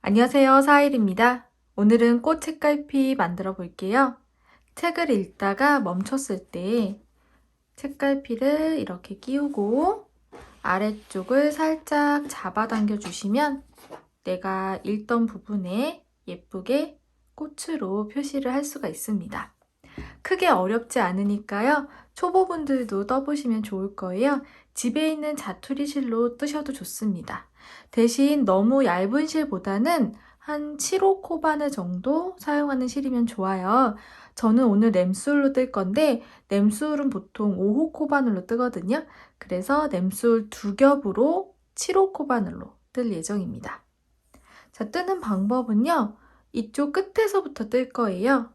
안녕하세요. 사일입니다. 오늘은 꽃 책갈피 만들어 볼게요. 책을 읽다가 멈췄을 때 책갈피를 이렇게 끼우고 아래쪽을 살짝 잡아당겨 주시면 내가 읽던 부분에 예쁘게 꽃으로 표시를 할 수가 있습니다. 크게 어렵지 않으니까요. 초보분들도 떠보시면 좋을 거예요. 집에 있는 자투리 실로 뜨셔도 좋습니다. 대신 너무 얇은 실보다는 한 7호 코바늘 정도 사용하는 실이면 좋아요. 저는 오늘 램술로 뜰 건데 램술은 보통 5호 코바늘로 뜨거든요. 그래서 램술 2겹으로 7호 코바늘로 뜰 예정입니다. 자, 뜨는 방법은요. 이쪽 끝에서부터 뜰 거예요.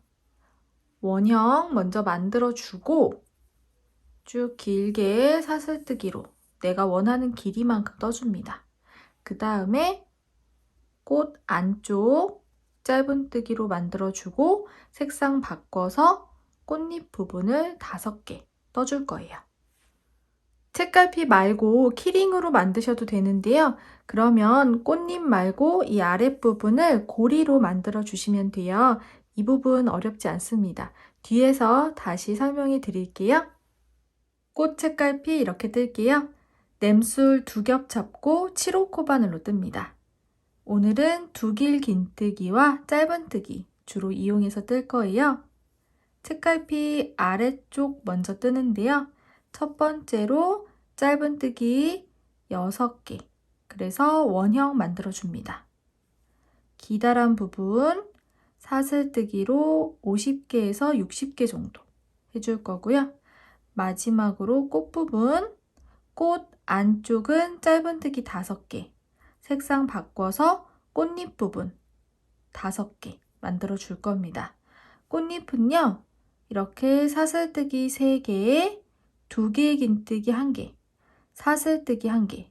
원형 먼저 만들어주고 쭉 길게 사슬뜨기로 내가 원하는 길이만큼 떠줍니다. 그 다음에 꽃 안쪽 짧은뜨기로 만들어주고 색상 바꿔서 꽃잎 부분을 5개 떠줄 거예요. 책갈피 말고 키링으로 만드셔도 되는데요. 그러면 꽃잎 말고 이 아랫부분을 고리로 만들어 주시면 돼요. 이 부분 어렵지 않습니다. 뒤에서 다시 설명해 드릴게요. 꽃 책갈피 이렇게 뜰게요. 램술 2겹 잡고 7호 코바늘로 뜹니다. 오늘은 두길 긴뜨기와 짧은뜨기 주로 이용해서 뜰 거예요. 책갈피 아래쪽 먼저 뜨는데요. 첫 번째로 짧은뜨기 6개, 그래서 원형 만들어줍니다. 기다란 부분 사슬뜨기로 50개에서 60개 정도 해줄 거고요. 마지막으로 꽃 부분, 꽃 안쪽은 짧은뜨기 5개, 색상 바꿔서 꽃잎 부분 5개 만들어 줄 겁니다. 꽃잎은요, 이렇게 사슬뜨기 3개에 2개의 긴뜨기 1개, 사슬뜨기 1개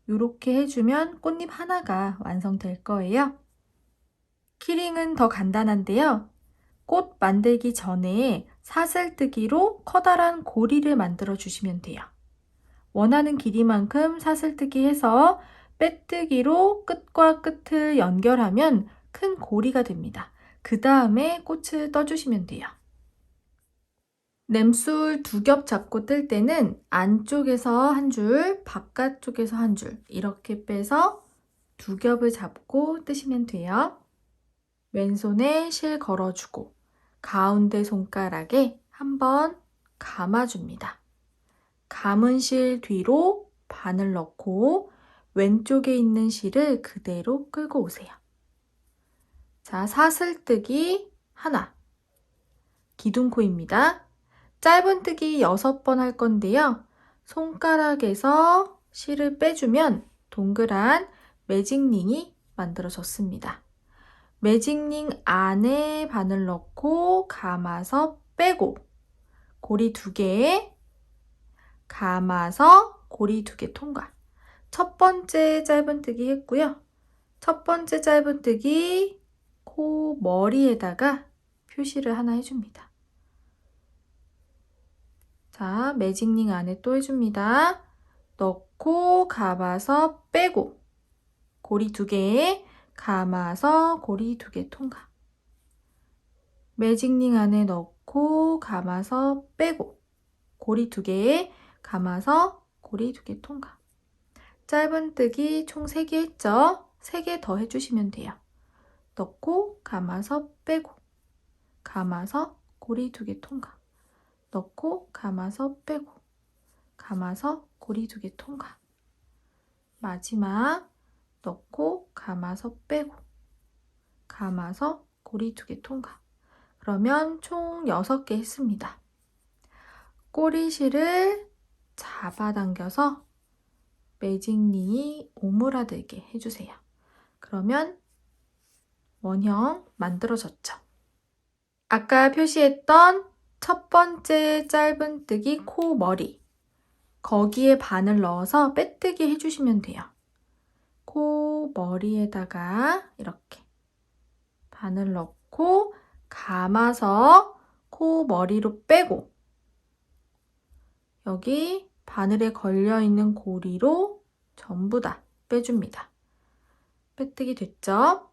이렇게 해주면 꽃잎 하나가 완성될 거예요. 키링은 더 간단한데요. 꽃 만들기 전에 사슬뜨기로 커다란 고리를 만들어 주시면 돼요. 원하는 길이만큼 사슬뜨기 해서 빼뜨기로 끝과 끝을 연결하면 큰 고리가 됩니다. 그 다음에 꽃을 떠주시면 돼요. 램술 2겹 잡고 뜰 때는 안쪽에서 한 줄, 바깥쪽에서 한 줄 이렇게 빼서 2겹을 잡고 뜨시면 돼요. 왼손에 실 걸어주고 가운데 손가락에 한번 감아줍니다. 감은 실 뒤로 바늘 넣고 왼쪽에 있는 실을 그대로 끌고 오세요. 자, 사슬뜨기 하나, 기둥코입니다. 짧은뜨기 6번 할 건데요. 손가락에서 실을 빼주면 동그란 매직링이 만들어졌습니다. 매직링 안에 바늘 넣고 감아서 빼고 고리 2개, 감아서 고리 2개 통과. 첫 번째 짧은뜨기 했고요. 첫 번째 짧은뜨기 코 머리에다가 표시를 하나 해줍니다. 자, 매직링 안에 또 해줍니다. 넣고 감아서 빼고 고리 2개, 감아서 고리 2개 통과. 매직링 안에 넣고 감아서 빼고 고리 2개, 감아서 고리 2개 통과. 짧은뜨기 총 3개 했죠? 3개 더 해주시면 돼요. 넣고 감아서 빼고 감아서 고리 2개 통과. 넣고 감아서 빼고 감아서 고리 2개 통과. 마지막 넣고 감아서 빼고 감아서 고리 2개 통과. 그러면 총 6개 했습니다. 꼬리실을 잡아당겨서 매직링이 오므라들게 해주세요. 그러면 원형 만들어졌죠. 아까 표시했던 첫 번째 짧은뜨기 코 머리, 거기에 바늘 넣어서 빼뜨기 해주시면 돼요. 코 머리에다가 이렇게 바늘 넣고 감아서 코 머리로 빼고 여기 바늘에 걸려있는 고리로 전부 다 빼줍니다. 빼뜨기 됐죠?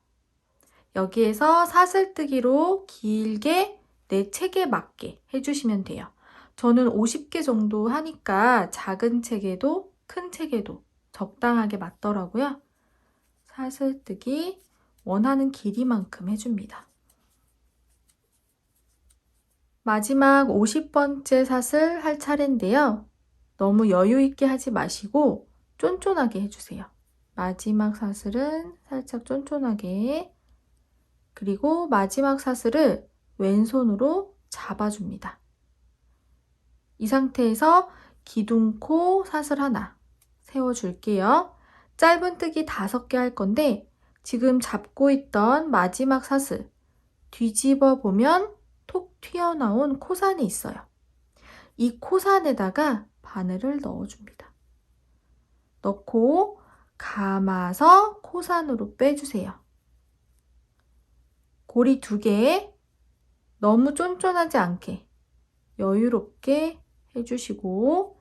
여기에서 사슬뜨기로 길게 내 책에 맞게 해주시면 돼요. 저는 50개 정도 하니까 작은 책에도 큰 책에도 적당하게 맞더라고요. 사슬뜨기 원하는 길이만큼 해줍니다. 마지막 50번째 사슬 할 차례인데요. 너무 여유 있게 하지 마시고 쫀쫀하게 해주세요. 마지막 사슬은 살짝 쫀쫀하게, 그리고 마지막 사슬을 왼손으로 잡아줍니다. 이 상태에서 기둥코 사슬 하나 세워줄게요. 짧은뜨기 5개 할 건데 지금 잡고 있던 마지막 사슬 뒤집어 보면 톡 튀어나온 코산이 있어요. 이 코산에다가 바늘을 넣어줍니다. 넣고 감아서 코산으로 빼주세요. 고리 2개, 너무 쫀쫀하지 않게 여유롭게 해주시고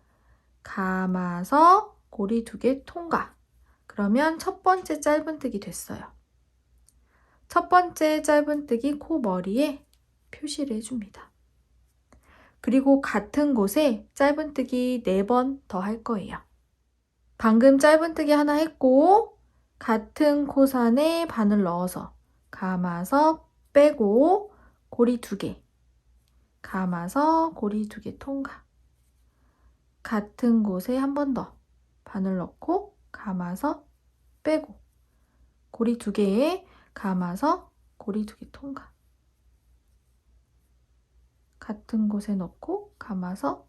감아서 고리 2개 통과. 그러면 첫 번째 짧은뜨기 됐어요. 첫 번째 짧은뜨기 코 머리에 표시를 해줍니다. 그리고 같은 곳에 짧은뜨기 4번 더 할 거예요. 방금 짧은뜨기 하나 했고 같은 코산에 바늘 넣어서 감아서 빼고 고리 2개, 감아서 고리 2개 통과. 같은 곳에 한 번 더 바늘 넣고 감아서 빼고 고리 2개에 감아서 고리 2개 통과. 같은 곳에 넣고 감아서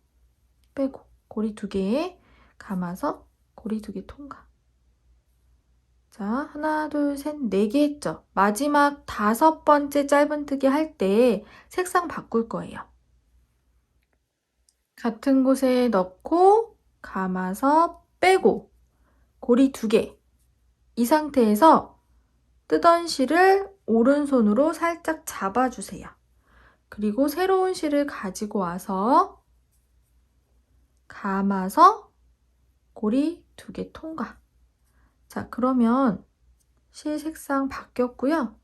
빼고 고리 2개에 감아서 고리 2개 통과. 자, 하나, 둘, 셋, 4개 했죠? 마지막 5번째 짧은뜨기 할 때 색상 바꿀 거예요. 같은 곳에 넣고 감아서 빼고 고리 2개. 이 상태에서 뜨던 실을 오른손으로 살짝 잡아주세요. 그리고 새로운 실을 가지고 와서 감아서 고리 2개 통과. 자, 그러면 실 색상 바뀌었고요.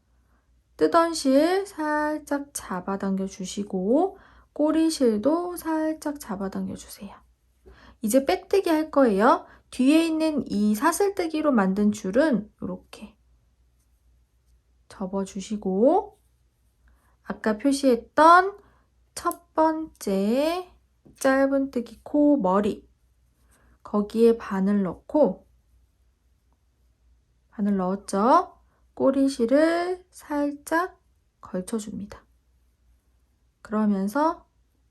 뜨던 실 살짝 잡아당겨 주시고 꼬리실도 살짝 잡아당겨 주세요. 이제 빼뜨기 할 거예요. 뒤에 있는 이 사슬뜨기로 만든 줄은 이렇게 접어주시고 아까 표시했던 첫 번째 짧은뜨기 코 머리 거기에 바늘 넣고 바늘 넣었죠? 꼬리실을 살짝 걸쳐줍니다. 그러면서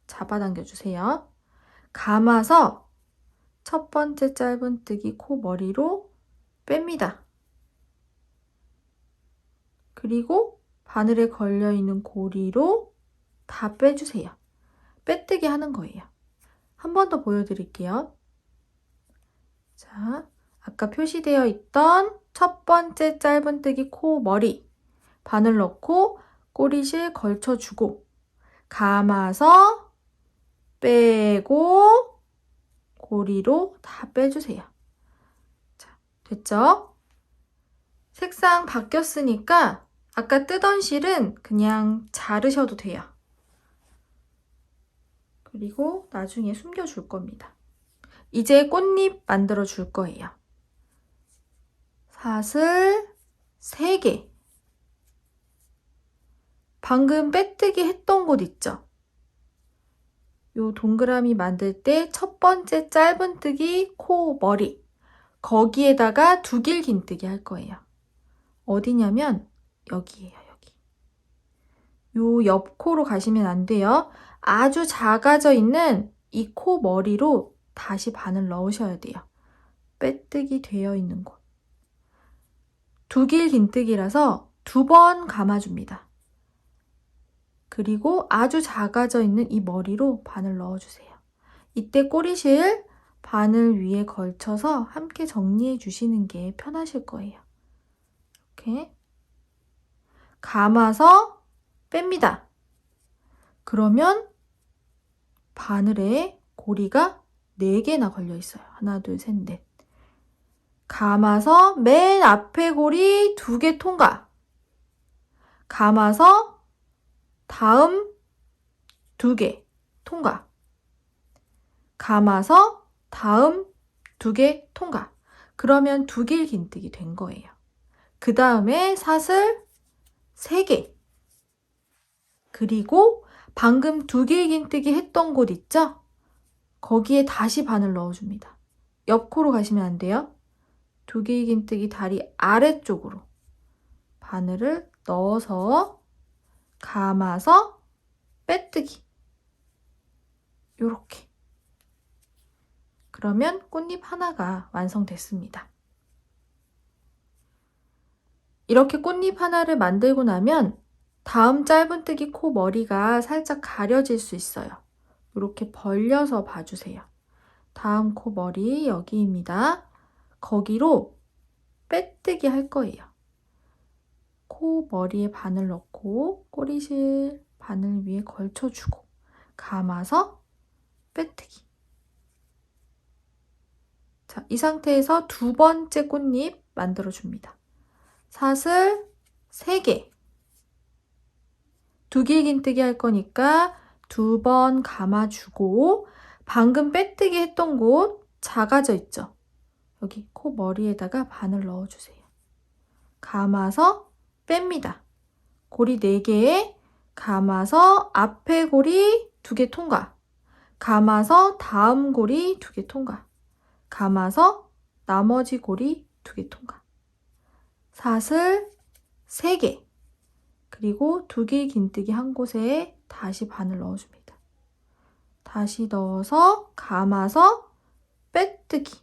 잡아당겨 주세요. 감아서 첫 번째 짧은뜨기 코 머리로 뺍니다. 그리고 바늘에 걸려있는 고리로 다 빼주세요. 빼뜨기 하는 거예요. 한 번 더 보여드릴게요. 자, 아까 표시되어 있던 첫 번째 짧은뜨기 코 머리 바늘 넣고 꼬리실 걸쳐주고 감아서 빼고 고리로 다 빼주세요. 자, 됐죠? 색상 바뀌었으니까 아까 뜨던 실은 그냥 자르셔도 돼요. 그리고 나중에 숨겨줄 겁니다. 이제 꽃잎 만들어 줄 거예요. 사슬 3개. 방금 빼뜨기 했던 곳 있죠? 요 동그라미 만들 때 첫 번째 짧은뜨기 코 머리 거기에다가 2길 긴뜨기 할 거예요. 어디냐면 여기예요. 여기. 요 옆 코로 가시면 안 돼요. 아주 작아져 있는 이 코 머리로 다시 바늘 넣으셔야 돼요. 빼뜨기 되어 있는 곳. 2길 긴뜨기라서 2번 감아줍니다. 그리고 아주 작아져 있는 이 머리로 바늘 넣어주세요. 이때 꼬리실 바늘 위에 걸쳐서 함께 정리해 주시는 게 편하실 거예요. 이렇게 감아서 뺍니다. 그러면 바늘에 고리가 4개나 걸려 있어요. 하나, 둘, 셋, 넷. 감아서 맨 앞에 고리 2개 통과. 감아서 다음 2개 통과. 감아서 다음 2개 통과. 그러면 2길 긴뜨기 된 거예요. 그 다음에 사슬 3개. 그리고 방금 2길 긴뜨기 했던 곳 있죠? 거기에 다시 바늘 넣어줍니다. 옆코로 가시면 안 돼요. 2길 긴뜨기 다리 아래쪽으로 바늘을 넣어서 감아서 빼뜨기. 요렇게. 그러면 꽃잎 하나가 완성됐습니다. 이렇게 꽃잎 하나를 만들고 나면 다음 짧은뜨기 코 머리가 살짝 가려질 수 있어요. 이렇게 벌려서 봐주세요. 다음 코 머리 여기입니다. 거기로 빼뜨기 할 거예요. 코 머리에 바늘 넣고 꼬리실 바늘 위에 걸쳐주고 감아서 빼뜨기. 자, 이 상태에서 2번째 꽃잎 만들어줍니다. 사슬 3개. 2길 긴뜨기 할 거니까 2번 감아주고 방금 빼뜨기 했던 곳 작아져 있죠? 여기 코 머리에다가 바늘 넣어주세요. 감아서 뺍니다. 고리 4개에 감아서 앞에 고리 2개 통과. 감아서 다음 고리 2개 통과. 감아서 나머지 고리 2개 통과. 사슬 3개. 그리고 2길 긴뜨기 한 곳에 다시 바늘 넣어줍니다. 다시 넣어서 감아서 빼뜨기.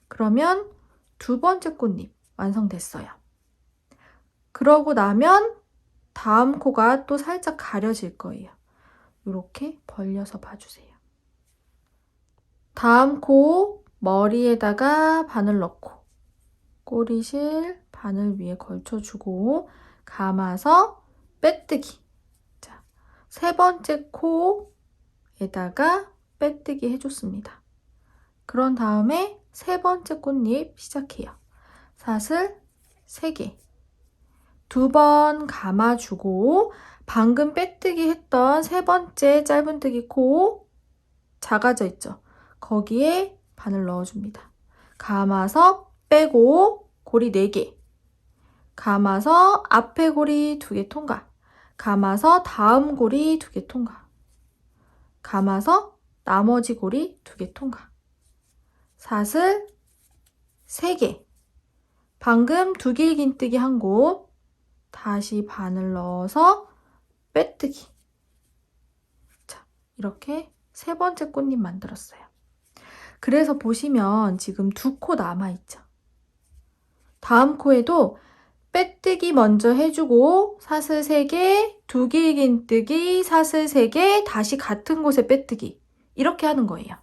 그러면 2번째 꽃잎 완성됐어요. 그러고 나면 다음 코가 또 살짝 가려질 거예요. 이렇게 벌려서 봐주세요. 다음 코 머리에다가 바늘 넣고 꼬리실 바늘 위에 걸쳐주고 감아서 빼뜨기. 자, 3번째 코에다가 빼뜨기 해줬습니다. 그런 다음에 3번째 꽃잎 시작해요. 사슬 3개. 2번 감아주고 방금 빼뜨기 했던 3번째 짧은뜨기 코 작아져 있죠? 거기에 바늘 넣어줍니다. 감아서 빼고 고리 4개. 감아서 앞에 고리 2개 통과. 감아서 다음 고리 2개 통과. 감아서 나머지 고리 2개 통과. 사슬 3개. 방금 2길 긴뜨기 한 곳 다시 바늘 넣어서 빼뜨기. 자, 이렇게 3번째 꽃잎 만들었어요. 그래서 보시면 지금 2코 남아있죠. 다음 코에도 빼뜨기 먼저 해주고 사슬 3개, 2길 긴뜨기, 사슬 3개, 다시 같은 곳에 빼뜨기. 이렇게 하는 거예요.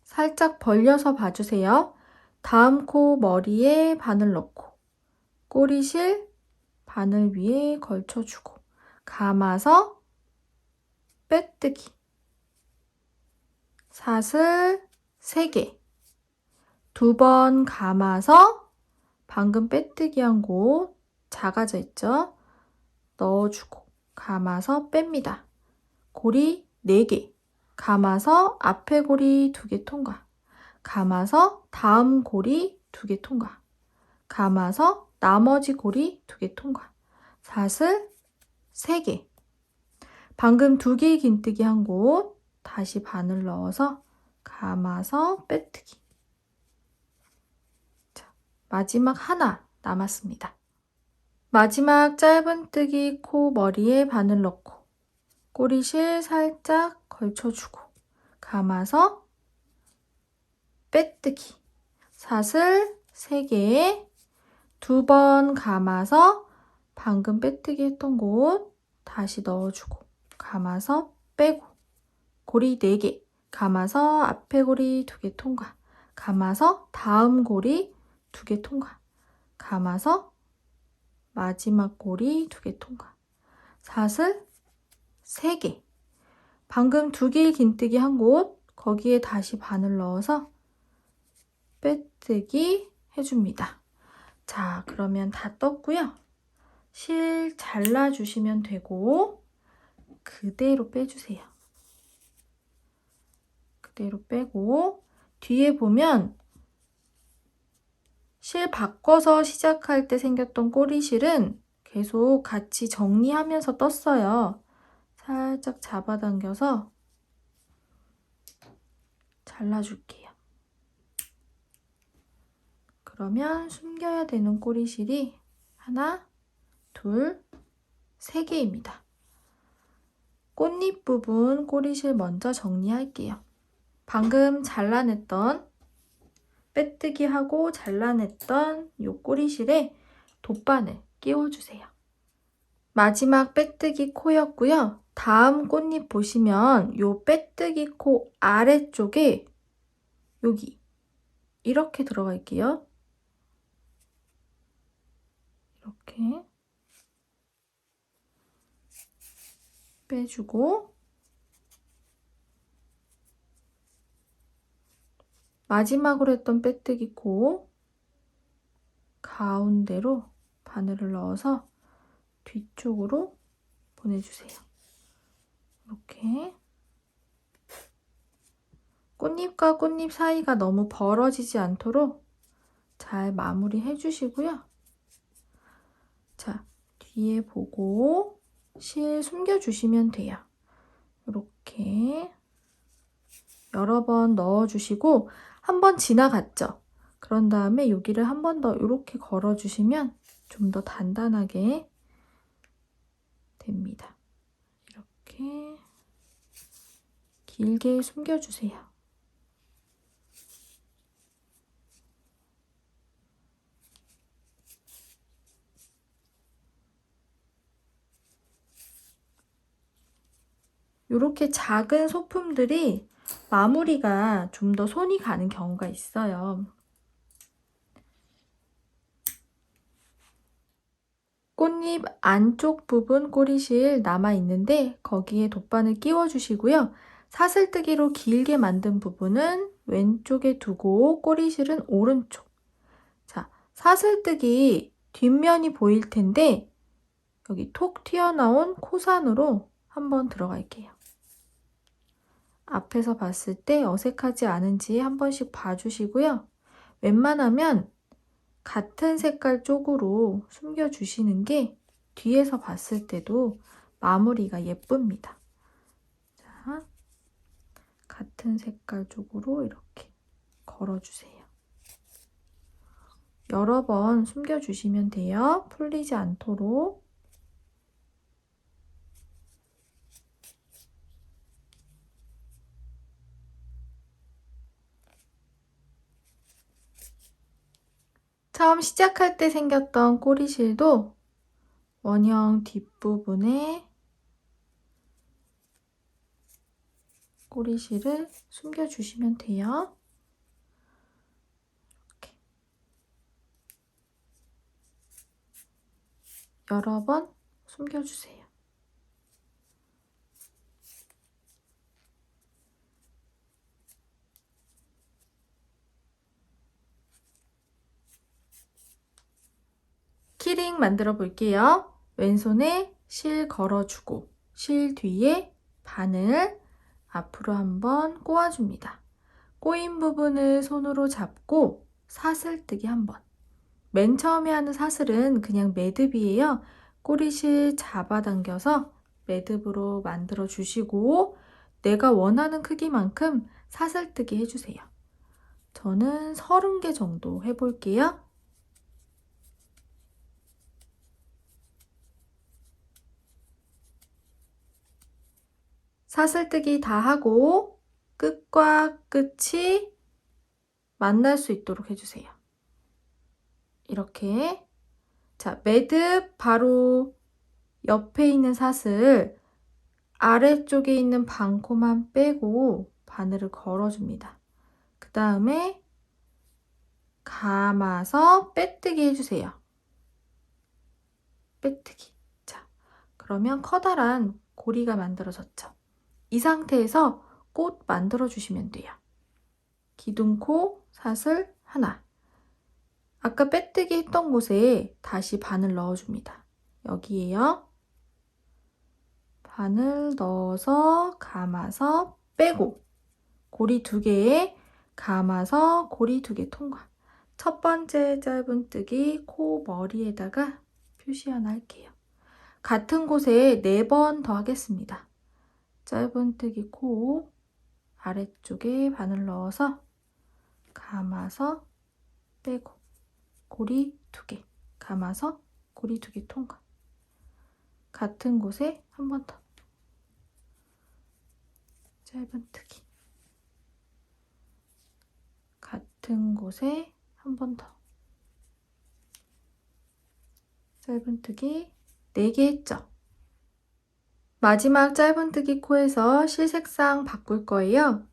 살짝 벌려서 봐주세요. 다음 코 머리에 바늘 넣고 꼬리실 바늘 위에 걸쳐주고 감아서 빼뜨기. 사슬 3개. 2번 감아서 방금 빼뜨기 한 곳 작아져 있죠? 넣어주고 감아서 뺍니다. 고리 4개. 감아서 앞에 고리 2개 통과. 감아서 다음 고리 2개 통과. 감아서 나머지 고리 2개 통과. 사슬 3개. 방금 2길 긴뜨기 한 곳 다시 바늘 넣어서 감아서 빼뜨기. 자, 마지막 하나 남았습니다. 마지막 짧은뜨기 코 머리에 바늘 넣고 꼬리실 살짝 걸쳐주고 감아서 빼뜨기. 사슬 3개. 2번 감아서 방금 빼뜨기 했던 곳 다시 넣어주고 감아서 빼고 고리 4개. 감아서 앞에 고리 2개 통과. 감아서 다음 고리 2개 통과. 감아서 마지막 고리 2개 통과. 사슬 3개. 방금 2길 긴뜨기 한 곳 거기에 다시 바늘 넣어서 빼뜨기 해줍니다. 자, 그러면 다 떴고요. 실 잘라주시면 되고 그대로 빼주세요. 그대로 빼고 뒤에 보면 실 바꿔서 시작할 때 생겼던 꼬리실은 계속 같이 정리하면서 떴어요. 살짝 잡아당겨서 잘라줄게요. 그러면 숨겨야 되는 꼬리실이 하나, 둘, 세 개입니다. 꽃잎 부분 꼬리실 먼저 정리할게요. 방금 잘라냈던 빼뜨기 하고 잘라냈던 이 꼬리실에 돗바늘 끼워주세요. 마지막 빼뜨기 코였고요. 다음 꽃잎 보시면 이 빼뜨기 코 아래쪽에 여기 이렇게 들어갈게요. 이렇게 빼주고 마지막으로 했던 빼뜨기 코 가운데로 바늘을 넣어서 뒤쪽으로 보내주세요. 이렇게 꽃잎과 꽃잎 사이가 너무 벌어지지 않도록 잘 마무리해 주시고요. 자, 뒤에 보고 실 숨겨주시면 돼요. 이렇게 여러 번 넣어주시고 한 번 지나갔죠? 그런 다음에 여기를 한 번 더 이렇게 걸어주시면 좀 더 단단하게 됩니다. 이렇게 길게 숨겨주세요. 이렇게 작은 소품들이 마무리가 좀 더 손이 가는 경우가 있어요. 꽃잎 안쪽 부분 꼬리실 남아있는데 거기에 돗바늘 끼워주시고요. 사슬뜨기로 길게 만든 부분은 왼쪽에 두고 꼬리실은 오른쪽. 자, 사슬뜨기 뒷면이 보일 텐데 여기 톡 튀어나온 코산으로 한번 들어갈게요. 앞에서 봤을 때 어색하지 않은지 한 번씩 봐주시고요. 웬만하면 같은 색깔 쪽으로 숨겨주시는 게 뒤에서 봤을 때도 마무리가 예쁩니다. 자, 같은 색깔 쪽으로 이렇게 걸어주세요. 여러 번 숨겨주시면 돼요. 풀리지 않도록. 처음 시작할 때 생겼던 꼬리실도 원형 뒷부분에 꼬리실을 숨겨주시면 돼요. 이렇게. 여러 번 숨겨주세요. 키링 만들어 볼게요. 왼손에 실 걸어주고 실 뒤에 바늘 앞으로 한번 꼬아줍니다. 꼬인 부분을 손으로 잡고 사슬뜨기 한번. 맨 처음에 하는 사슬은 그냥 매듭이에요. 꼬리실 잡아당겨서 매듭으로 만들어 주시고 내가 원하는 크기만큼 사슬뜨기 해주세요. 저는 30개 정도 해볼게요. 사슬뜨기 다 하고 끝과 끝이 만날 수 있도록 해주세요. 이렇게. 자, 매듭 바로 옆에 있는 사슬 아래쪽에 있는 반코만 빼고 바늘을 걸어줍니다. 그 다음에 감아서 빼뜨기 해주세요. 빼뜨기. 자, 그러면 커다란 고리가 만들어졌죠. 이 상태에서 꽃 만들어 주시면 돼요. 기둥코 사슬 하나, 아까 빼뜨기 했던 곳에 다시 바늘 넣어줍니다. 여기에요. 바늘 넣어서 감아서 빼고 고리 2개에 감아서 고리 2개 통과. 첫 번째 짧은뜨기 코 머리에다가 표시 하나 할게요. 같은 곳에 4번 더 하겠습니다. 짧은뜨기 코 아래쪽에 바늘 넣어서 감아서 빼고 고리 2개 감아서 고리 2개 통과. 같은 곳에 한 번 더 짧은뜨기 같은 곳에 한 번 더 짧은뜨기 4개 했죠. 마지막 짧은뜨기 코에서 실색상 바꿀 거예요.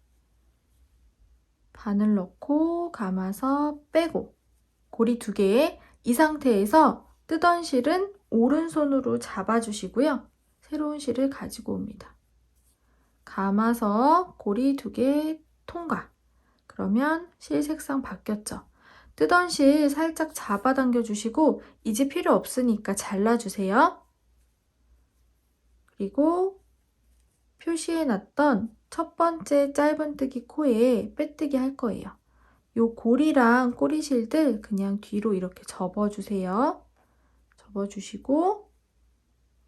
바늘 넣고 감아서 빼고 고리 2개에 이 상태에서 뜨던 실은 오른손으로 잡아주시고요. 새로운 실을 가지고 옵니다. 감아서 고리 2개 통과. 그러면 실 색상 바뀌었죠. 뜨던 실 살짝 잡아당겨 주시고 이제 필요 없으니까 잘라주세요. 그리고 표시해놨던 첫 번째 짧은뜨기 코에 빼뜨기 할 거예요. 요 고리랑 꼬리실들 그냥 뒤로 이렇게 접어주세요. 접어주시고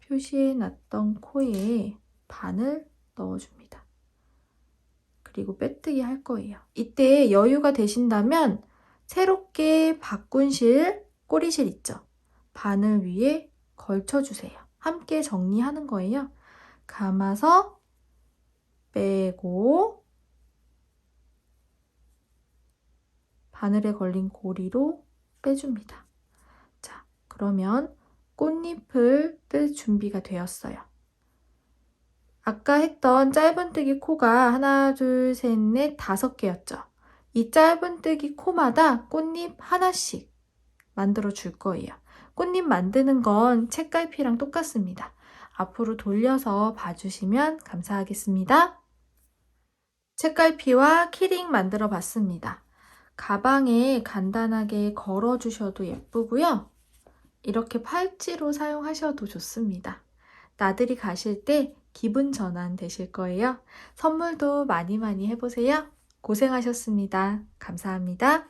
표시해놨던 코에 바늘 넣어줍니다. 그리고 빼뜨기 할 거예요. 이때 여유가 되신다면 새롭게 바꾼 실, 꼬리실 있죠? 바늘 위에 걸쳐주세요. 함께 정리하는 거예요. 감아서 빼고 바늘에 걸린 고리로 빼줍니다. 자, 그러면 꽃잎을 뜰 준비가 되었어요. 아까 했던 짧은뜨기 코가 하나, 둘, 셋, 넷, 5개였죠. 이 짧은뜨기 코마다 꽃잎 하나씩 만들어 줄 거예요. 꽃잎 만드는 건 책갈피랑 똑같습니다. 앞으로 돌려서 봐주시면 감사하겠습니다. 책갈피와 키링 만들어 봤습니다. 가방에 간단하게 걸어 주셔도 예쁘고요. 이렇게 팔찌로 사용하셔도 좋습니다. 나들이 가실 때 기분 전환 되실 거예요. 선물도 많이 해보세요. 고생하셨습니다. 감사합니다.